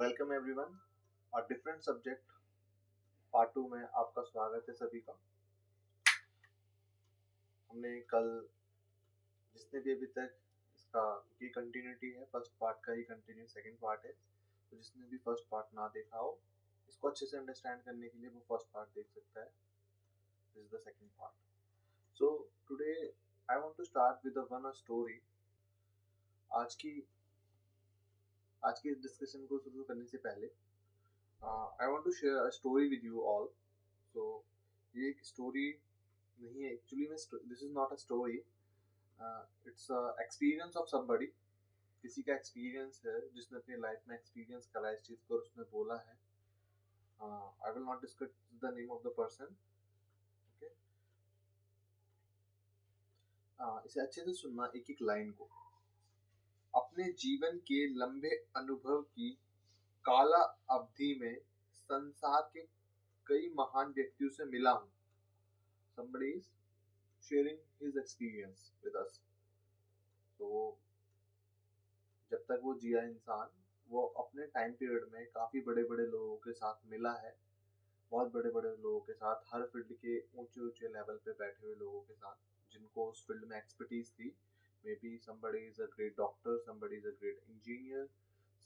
Welcome everyone और different subject part 2 में आपका स्वागत है सभी का। हमने कल जिसने भी अभी तक इसका ये कंटिन्यूटी है, फर्स्ट पार्ट का ही कंटिन्यू सेकंड पार्ट है, तो जिसने भी फर्स्ट पार्ट ना देखा हो इसको अच्छे से अंडरस्टैंड करने के लिए वो फर्स्ट पार्ट देख सकता है। This is the second part. So today I want to start with one story. आज की आज के डिस्कशन को शुरू करने से पहले I want to share a story with you all. So ये एक स्टोरी नहीं है एक्चुअली में, this is not a story, it's experience of somebody. किसी का एक्सपीरियंस है जिसने अपनी लाइफ में एक्सपीरियंस करा इस चीज को और उसने बोला है। I will not discuss the name of the person. Okay, इसे अच्छे से सुनना, एक एक लाइन को। अपने जीवन के लंबे अनुभव की काला अवधि में संसार के कई महान व्यक्तियों से मिला हूँ। somebody is sharing his experience with us। तो जब तक वो जिया इंसान, वो अपने टाइम पीरियड में काफी बड़े बड़े लोगों के साथ मिला है, बहुत बड़े बड़े लोगों के साथ, हर फील्ड के ऊंचे ऊंचे लेवल पे बैठे हुए लोगों के साथ जिनको उस फील्ड में एक्सपर्टीज थी। May be somebody is a great doctor, somebody is a great engineer,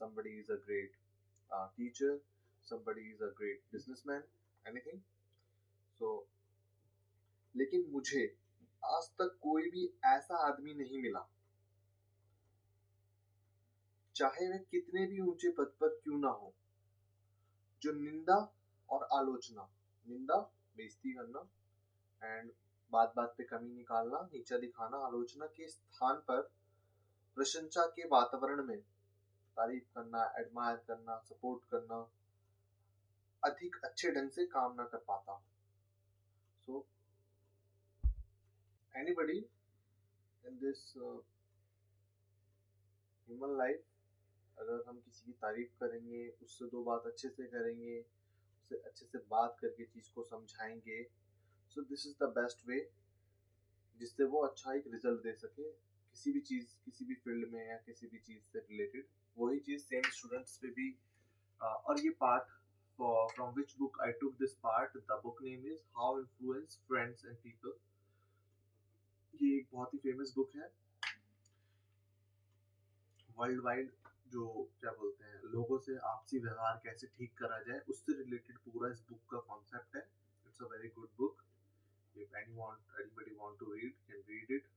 somebody is a great teacher, somebody is a great businessman, anything। so लेकिन मुझे आज तक कोई भी ऐसा आदमी नहीं मिला, चाहे वह कितने भी ऊंचे पद पर क्यों ना हो, जो निंदा और आलोचना, निंदा बेइज्जती करना एंड बात बात पे कमी निकालना, नीचा दिखाना, आलोचना के स्थान पर प्रशंसा के वातावरण में तारीफ करना, एडमायर करना, सपोर्ट करना, अधिक अच्छे ढंग से काम ना कर पाता। So anybody in this human life, अगर हम किसी की तारीफ करेंगे, उससे दो बात अच्छे से करेंगे, उससे अच्छे से बात करके चीज को समझाएंगे, so this is the best way जिससे वो अच्छा एक रिजल्ट दे सके किसी भी चीज, किसी भी फील्ड में या किसी भी चीज से रिलेटेड। वही चीज सेम स्टूडेंट्स पे भी। और ये part from which book I took this part, the book name is how influence friends and people. ये एक बहुत ही फेमस बुक है वर्ल्ड वाइड, जो क्या बोलते हैं, लोगों से आपसी व्यवहार कैसे ठीक करा जाए, उससे रिलेटेड पूरा इस बुक का कॉन्सेप्ट है। It's a very good book. if anybody want to read can read it,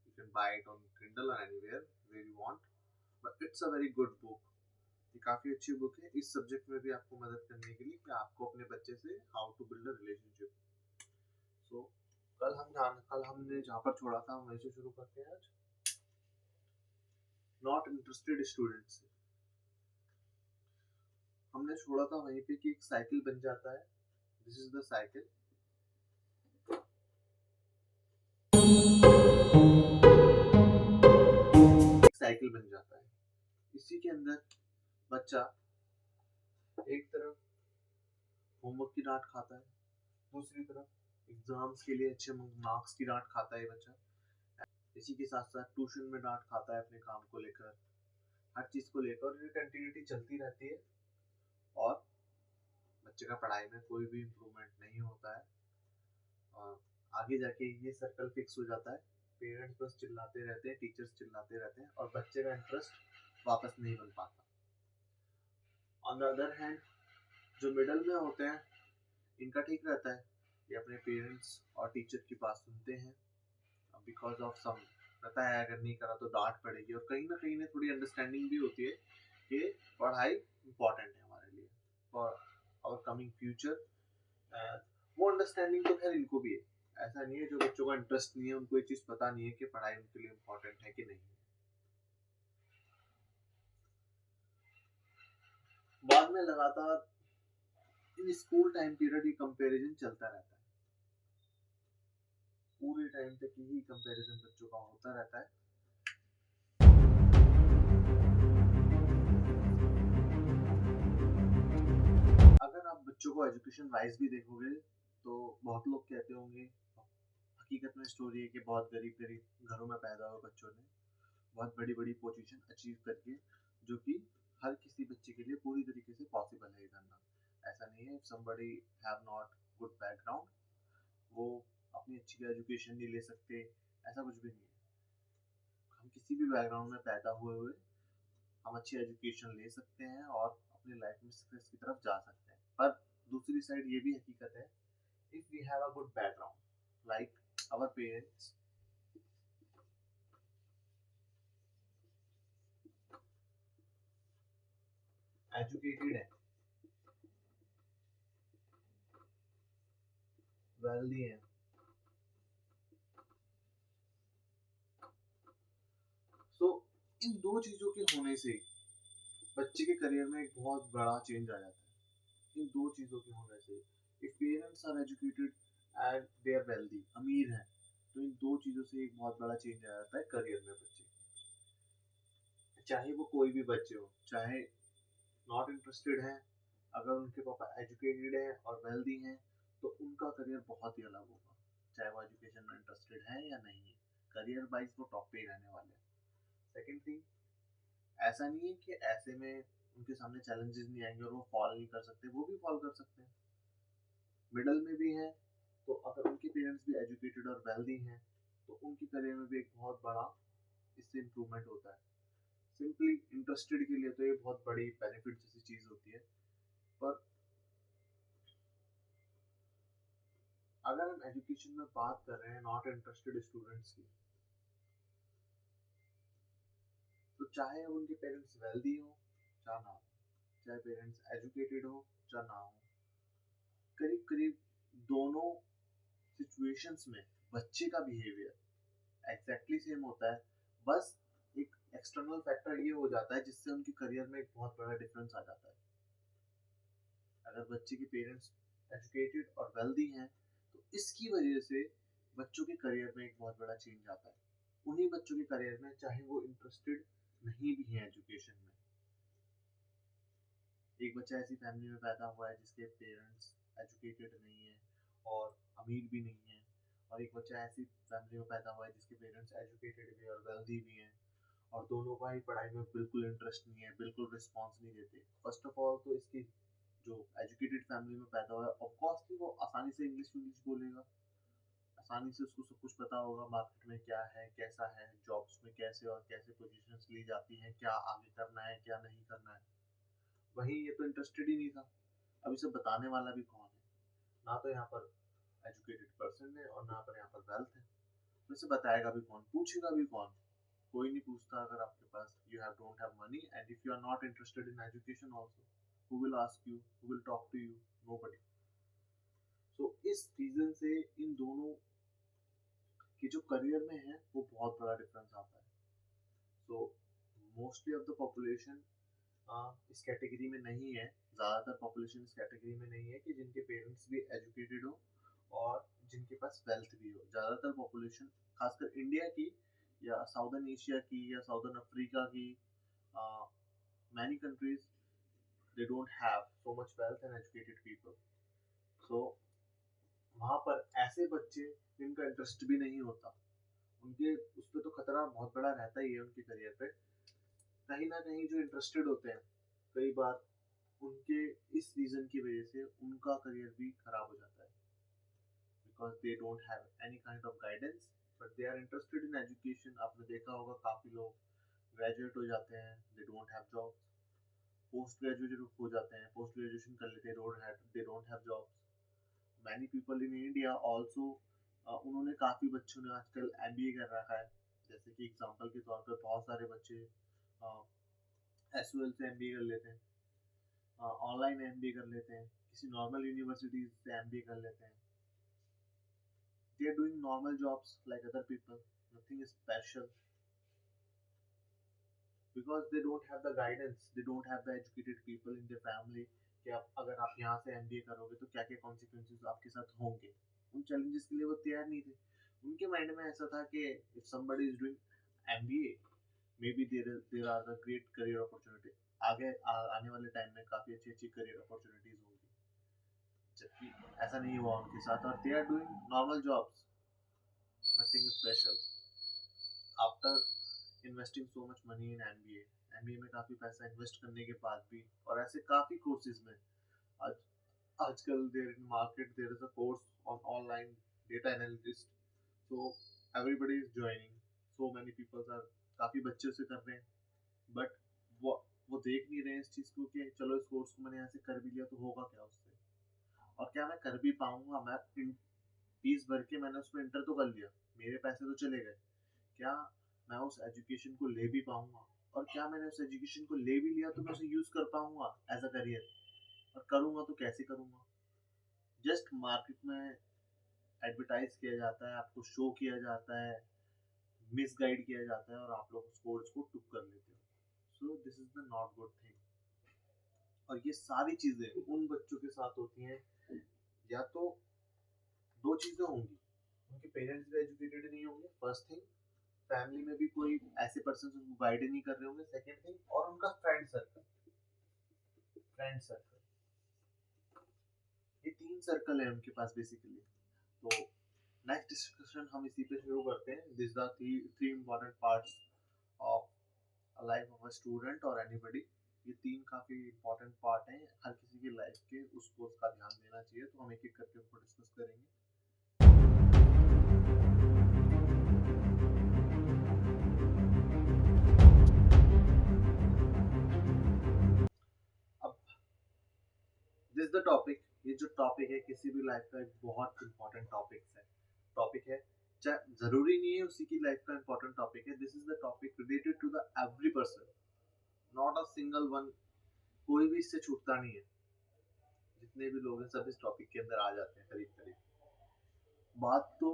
you can buy it on Kindle or anywhere where you want, but it's a very good book। ये काफी अच्छी book है इस subject में भी आपको मदद करने के लिए कि आपको अपने बच्चे से how to build a relationship. So कल हमने जहाँ पर छोड़ा था वहीं से शुरू करते हैं आज। नॉट इंटरेस्टेड स्टूडेंट्स, हमने छोड़ा था वहीं पे कि एक साइकिल बन जाता है। This is the cycle. Cycle बन जाता है। इसी के अंदर बच्चा एक तरफ होमवर्क की डांट खाता है, दूसरी तरफ एग्जाम्स के लिए अच्छे मार्क्स की डांट खाता है बच्चा। इसी के साथ साथ ट्यूशन में डांट खाता है अपने काम को लेकर, हर चीज को लेकर। ये कंटिन्यूटी चलती रहती है और बच्चे का पढ़ाई में कोई भी इम्प्रूवमेंट नहीं होता है और आगे जाके ये सर्कल फिक्स हो जाता है। पेरेंट्स बस चिल्लाते रहते हैं, टीचर्स चिल्लाते रहते हैं और बच्चे का इंटरेस्ट वापस नहीं बन पाता। ऑन द अदर हैंड, जो मिडल में होते हैं इनका ठीक रहता है, ये अपने पेरेंट्स और टीचर की बात सुनते हैं बिकॉज ऑफ सम, पता है अगर नहीं करा तो डांट पड़ेगी, और कहीं ना थोड़ी अंडरस्टैंडिंग भी होती है कि पढ़ाई इंपॉर्टेंट है हमारे लिए फॉर आवर कमिंग फ्यूचर। वो अंडरस्टैंडिंग तो खैर इनको भी है। ऐसा नहीं है जो बच्चों का इंटरेस्ट नहीं है, उनको ये चीज पता नहीं है कि पढ़ाई उनके लिए इम्पोर्टेंट है कि नहीं। बाद में लगातार in school time period he comparison चलता रहता है, पूरे टाइम तक यही कंपैरिजन बच्चों का होता रहता है। अगर आप बच्चों को एजुकेशन वाइज भी देखोगे तो बहुत लोग कहते होंगे, हकीकत में स्टोरी है कि बहुत गरीब गरीब घरों में पैदा हुए बच्चों ने बहुत बड़ी बड़ी पोजीशन अचीव करके, जो कि हर किसी बच्चे के लिए पूरी somebody have not good background, वो अपनी अच्छी एजुकेशन नहीं ले सकते, ऐसा कुछ भी नहीं है। हम किसी भी बैकग्राउंड में पैदा हुए हुए हम अच्छी एजुकेशन ले सकते हैं और अपनी लाइफ में सक्सेस की तरफ जा सकते हैं। पर दूसरी साइड ये भी हकीकत है, if we have a good background like our parents educated है, वेल्दी है, सो इन दो चीजों के होने से बच्चे के करियर में एक बहुत बड़ा चेंज आ जाता है। इन दो चीजों के होने से if parents are educated and they are wealthy, अमीर हैं, तो इन दो चीजों से एक बहुत बड़ा चेंज आ जाता है करियर में बच्चे। चाहे वो कोई भी बच्चे हो, चाहे नॉट इंटरेस्टेड हैं, अगर उनके पापा एजुकेटेड हैं और वेल्दी हैं तो उनका करियर बहुत ही अलग होगा, चाहे वो एजुकेशन में इंटरेस्टेड है या नहीं है, करियर वाइज वो टॉप पे ही रहने वाले हैं। सेकंड थिंग, ऐसा नहीं है कि ऐसे में उनके सामने चैलेंजेस नहीं आएंगे और वो फॉल नहीं कर सकते, वो भी फॉल कर सकते हैं, मिडल में भी हैं। तो अगर उनके पेरेंट्स भी एजुकेटेड और वेल्दी हैं तो उनके करियर में भी एक बहुत बड़ा इससे इम्प्रूवमेंट होता है। सिंपली इंटरेस्टेड के लिए तो ये बहुत बड़ी बेनिफिट जैसी चीज होती है, पर अगर हम एजुकेशन में बात कर रहे हैं नॉट इंटरेस्टेड स्टूडेंट्स की, तो चाहे अब उनके पेरेंट्स वेल्दी हो चाहे ना हो, चाहे पेरेंट्स एजुकेटेड हो चाहे ना हो, करीब करीब दोनों सिचुएशंस में बच्चे का बिहेवियर एग्जैक्टली सेम होता है। बस एक एक्सटर्नल फैक्टर ये हो जाता है जिससे उनके करियर में एक बहुत बड़ा डिफरेंस आ जाता है। अगर बच्चे के पेरेंट्स एजुकेटेड और वेल्दी हैं तो इसकी वजह से बच्चों के करियर में एक बहुत बड़ा चेंज आता है। उन्हीं बच्चों के करियर में चाहे वो इंटरेस्टेड नहीं भी हैं एजुकेशन में। एक बच्चा ऐसी फैमिली में पैदा हुआ है जिसके पेरेंट्स एजुकेटेड नहीं है और अमीर भी नहीं है, और एक बच्चा ऐसी फैमिली में पैदा हुआ है जिसके पेरेंट्स एजुकेटेड भी और वेल्दी भी हैं और दोनों का ही पढ़ाई में बिल्कुल इंटरेस्ट नहीं है, बिल्कुल रिस्पॉन्स नहीं देते। फर्स्ट ऑफ ऑल तो इसकी जो एजुकेटेड फैमिली में पैदा हुआ है ऑफकोर्सली वो आसानी से इंग्लिश इंग्लिश बोलेगा, आसानी से उसको सब कुछ पता होगा मार्केट में क्या है कैसा है, जॉब्स में कैसे और कैसे पोजीशंस ली जाती हैं, क्या आगे करना है क्या नहीं करना है। वहीं ये तो इंटरेस्टेड ही नहीं था। अब इसे बताने वाला भी कौन है, ना तो यहाँ पर एजुकेटेड पर्सन है और ना पर यहाँ पर वेल्थ है, तो इसे बताएगा भी कौन, पूछेगा भी कौन, कोई नहीं पूछता। अगर आपके पास you have don't have money and if you are not interested in education also, who will ask you, who will talk to you, nobody. So इस रीजन से इन दोनों की जो करियर में है वो बहुत बड़ा डिफरेंस आता है। So mostly of the population इस कैटेगरी में नहीं है, ज़्यादातर पॉपुलेशन इस कैटेगरी में नहीं है कि जिनके पेरेंट्स भी एजुकेटेड हो और जिनके पास वेल्थ भी हो। ज़्यादातर पॉपुलेशन खासकर इंडिया की या साउदर्न एशिया की या साउदर्न अफ्रीका की, many countries they don't have so much wealth and educated people. So वहाँ पर ऐसे बच्चे जिनका इंटरेस्ट भी नहीं होता, उनके उस पर तो खतरा बहुत बड़ा रहता ही है उनके करियर पे। कहीं ना कहीं जो इंटरेस्टेड होते हैं कई बार उनके इस रीजन की वजह से उनका करियर भी खराब हो जाता है, because they don't have any kind of guidance but they are interested in education. आपने देखा होगा काफी लोग ग्रेजुएट हो जाते हैं, they don't have job, post graduate हो जाते हैं, पोस्ट ग्रेजुएशन कर लेते हैं, they don't have jobs. Many people in India also, उन्होंने काफी बच्चों ने आजकल एमबीए कर रखा है। जैसे कि एग्जांपल के तौर पे बहुत सारे बच्चे एसयूएल से एमबीए कर लेते हैं, ऑनलाइन एमबीए कर लेते हैं, किसी नॉर्मल यूनिवर्सिटी से एमबीए कर लेते हैं। They are doing normal jobs like other people, nothing special, because they don't have the guidance, they don't have the educated people in their family कि आप अगर आप यहाँ से एमबीए करोगे तो क्या क्या कॉन्सिक्वेंसेस आपके साथ होंगे। उन चैलेंजेस के लिए वो तैयार नहीं थे। उनके माइंड में ऐसा था कि if somebody is doing MBA maybe there are the great career opportunity, आगे आने वाले टाइम में काफी अच्छी अच्छी करियर अपॉर्चुनिटीज होंगी, जबकि ऐसा नहीं हुआ उनके साथ और they are doing normal jobs, nothing special after investing so much money in MBA. MBA में काफी पैसा इन्वेस्ट करने के बाद भी और ऐसे काफी कोर्सेज में आज आजकल there in market there is a course on online data analyst, so everybody is joining, so many people are, काफी बच्चे उसे कर रहे हैं, बट वो वो देख नहीं रहे हैं इस चीज को कि चलो इस कोर्स को मैंने यहाँ से कर भी लिया तो होगा क्या उससे, और क्या मैं कर भी पाऊंगा। मैं फीस भर के मैंने उसमें इंटर तो कर लिया, मेरे पैसे तो चले गए, क्या मैं उस एजुकेशन को ले भी पाऊंगा, और क्या मैंने उस एजुकेशन को ले भी लिया तो मैं उसे यूज कर पाऊंगा एज अ करियर, और करूंगा तो कैसे करूंगा। जस्ट मार्केट में एडवर्टाइज किया जाता है, आपको शो किया जाता है, मिसगाइड किया जाता है, और आप लोग उस कोर्स को टुक कर लेते हो। So this is the not good thing. और ये सारी चीजें उन बच्चों के साथ होती हैं, या तो दो चीजें होंगी, उनके पेरेंट्स भी एजुकेटेड नहीं होंगे, फर्स्ट थिंग, फैमिली में भी कोई ऐसे पर्सन उनको गाइड नहीं कर रहे होंगे, सेकंड थिंग, और उनका फ्रेंड सर्कल, ये तीन सर्कल है उनके पास बेसिकली। तो नेक्स्ट डिस्कशन हम इसी पे शुरू करते हैं। This are three important parts of life of a student और एनीबॉडी। ये तीन काफी इम्पोर्टेंट पार्ट हैं हर किसी की लाइफ के, उसको उसका ध्यान देना चाहिए। तो हम एक एक करके उनको डिस्कस करेंगे। अब दिस द टॉपिक, ये जो टॉपिक है किसी भी लाइफ का एक बहुत इंपॉर्टेंट टॉपिक है, चाहे जरूरी नहीं है उसी की लाइफ का इंपॉर्टेंट टॉपिक है। This is the topic related to the every person, not a single one. कोई भी इससे छूटता नहीं है, जितने भी लोग हैं सब इस टॉपिक के अंदर आ जाते हैं करीब करीब। बात तो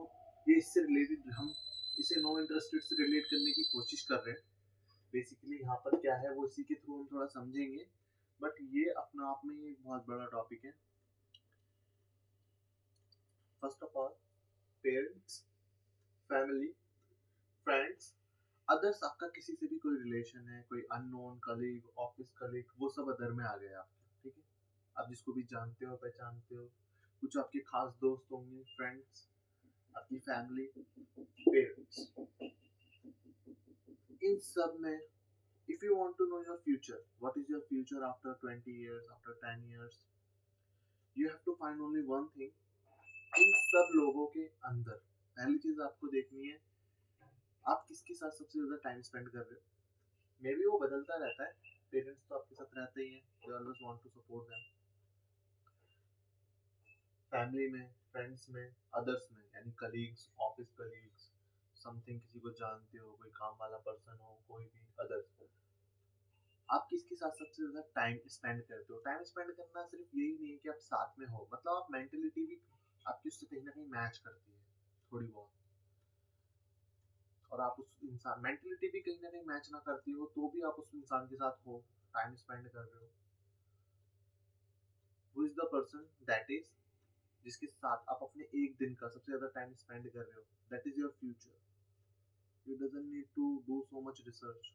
ये इससे रिलेटेड, हम इसे नो इंटरेस्टेड से रिलेट करने की कोशिश कर रहे हैं। बेसिकली यहाँ पर क्या है वो इसी के थ्रू हम थोड़ा समझेंगे, बट ये अपना आप में एक बहुत बड़ा टॉपिक है। First of all, parents, family, friends, others, आपका किसी से भी कोई रिलेशन है, कोई अननोन कलीग, ऑफिस कलीग, वो सब अदर में आ गए आपके, ठीक है। आप जिसको भी जानते हो, पहचानते हो, कुछ आपके खास दोस्त होंगे, फ्रेंड्स, आपकी फैमिली, पेरेंट्स, इन सब में if you want to know your future, what is your future after 20 years, after 10 years, you have to find only one thing। इन सब लोगों के अंदर पहली चीज आपको देखनी है, आप किसके साथ सबसे ज्यादा टाइम स्पेंड कर रहे हो। मे बी वो बदलता रहता है, पेरेंट्स तो आपके साथ रहते ही हैं, they always want to support them. Family में, फ्रेंड्स में, अदर्स में, यानी कलीग्स, ऑफिस कलीग्स, समथिंग, किसी को जानते हो, कोई काम वाला पर्सन हो, कोई भी अदर्स, आप किसके साथ सबसे ज्यादा टाइम स्पेंड करते हो। टाइम स्पेंड करना सिर्फ यही नहीं है कि आप साथ में हो, मतलब आप मेंटलिटी भी आपकी उससे कहीं ना कहीं मैच करती है थोड़ी बहुत, और आप उस इंसान मेंटलिटी भी कहीं ना कहीं मैच ना करती हो तो भी आप उस इंसान के साथ हो, टाइम स्पेंड कर रहे हो। Who is the person that is, जिसके साथ आप अपने एक दिन का सबसे ज्यादा टाइम स्पेंड कर रहे हो, that is your future. You doesn't need to do so much research.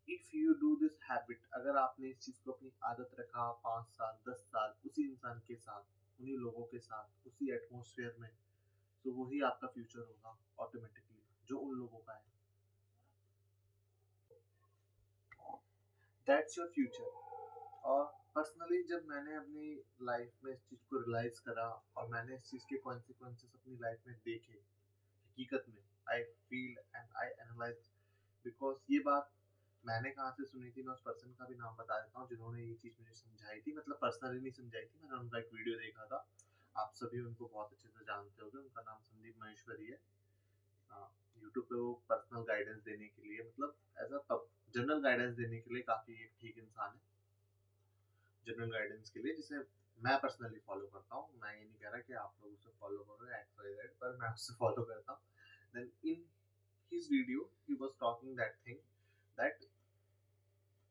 If you do this habit, अगर आपने इस चीज को अपनी आदत रखा 5 साल 10 साल उसी इंसान के साथ, उन्हीं लोगों के साथ, उसी एटमोसफेयर में, तो वही आपका फ्यूचर होगा ऑटोमेटिकली, जो उन लोगों का है। That's your future. और पर्सनली जब मैंने अपनी लाइफ में इस चीज को रियलाइज करा और मैंने इस चीज के कॉन्सिक्वेंसेस अपनी लाइफ में देखे, हकीकत में, I feel and I analyse, because ये बात मैंने कहाँ से सुनी थी, मैं उस पर्सन का भी नाम बता देता हूँ जिन्होंने ये चीज मुझे समझाई थी, मतलब पर्सनली नहीं समझाई थी, मैंने उनका एक वीडियो देखा था। आप सभी उनको बहुत अच्छे से जानते होंगे, उनका नाम संदीप महेश्वरी है। यूट्यूब पे वो पर्सनल गाइडेंस देने के लिए, मतलब एज अ जनरल गाइडेंस देने के लिए काफी एक ठीक इंसान है, जनरल गाइडेंस के लिए, जिसे मैं पर्सनली फॉलो करता हूँ। मैं ये नहीं कह रहा कि आप लोग उसे फॉलो करो एक्स वाई जेड, पर मैं उसे फॉलो करता हूँ। Then in his video he was talking that thing, that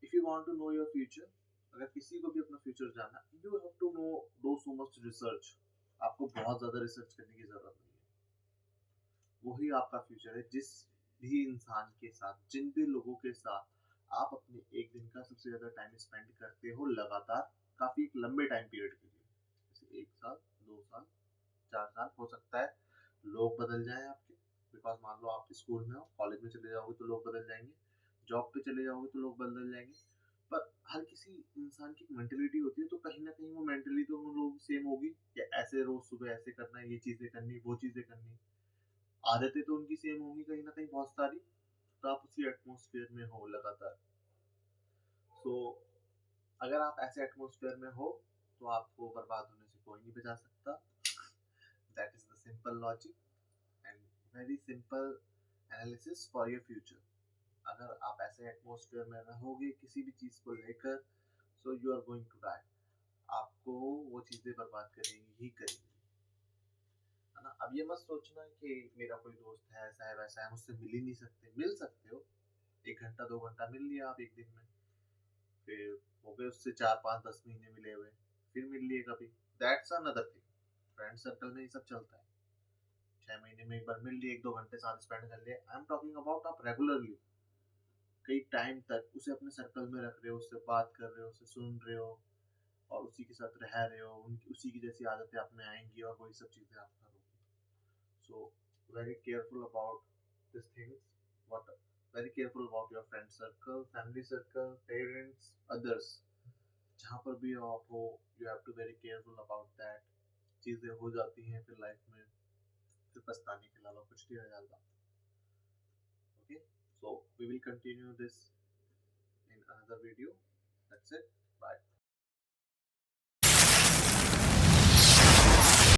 if you want to know your future, अगर किसी को भी अपना फ्यूचर जानना, you have to no do so much research. आपको बहुत ज्यादा रिसर्च करने की जरूरत नहीं है, वही आपका फ्यूचर है। जिस भी इंसान के साथ, जिन भी लोगों के साथ आप अपने एक दिन का सबसे ज्यादा टाइम स्पेंड करते हो लगातार, काफी एक लंबे टाइम पीरियड के लिए, जैसे 1 साल 2 साल 4 साल, हो सकता है लोग बदल जाएं आपके, बिकॉज मान लो आप स्कूल में हो, कॉलेज में चले जाओगे तो लोग बदल जाएंगे, जॉब पे चले जाओगे तो लोग बदल जाएंगे, पर हर किसी इंसान की मेंटेलिटी होती है, तो कहीं ना कहीं वो मेंटली तो उन लोगों की सेम होगी कि ऐसे रोज सुबह ऐसे करना है, ये चीजें करनी, वो चीजें करनी। आदतें तो उनकी सेम होंगी कहीं ना कहीं बहुत सारी। तो आप उसी एटमोसफियर में हो लगातार। सो अगर आप ऐसे एटमोसफियर में हो तो आपको बर्बाद होने से कोई नहीं बचा सकता। That is the simple logic and very simple analysis for your future. अगर आप ऐसे एटमोसफियर में रहोगे किसी भी चीज को लेकर, so you are going to die. आपको वो चीजें बर्बाद करेंगी ही करेंगी, है ना। अब ये मत सोचना कि मेरा कोई दोस्त है ऐसा है वैसा है, मुझसे मिल ही नहीं सकते। मिल सकते हो, 1 घंटा 2 घंटा मिल लिया आप एक दिन में, फिर हो गए उससे 4 5 10 महीने मिले हुए, फिर मिल लिए कभी। That's another thing. Friend circle में ये सब चलता है। 6 महीने में एक बार मिल लिए, 1 2 घंटे साथ स्पेंड कर लिए। आई एम टॉकिंग अबाउट आप रेगुलरली कई टाइम तक उसे अपने सर्कल में रख रहे हो, उससे बात कर रहे हो, उसे सुन रहे हो, और उसी के साथ रह रहे हो, उनकी उसी की जैसी आदतें आप में आएंगी और वही सब चीजें आप करोगे। So very careful about these things. What very careful about your friend circle, family circle, parents, others. जहाँ पर भी आप हो, you have to very careful about that. चीजें हो जाती हैं फिर लाइफ में, फिर पछताने के अलावा कुछ नहीं रह जाता। Okay, so we will continue this in another video. That's it. Bye.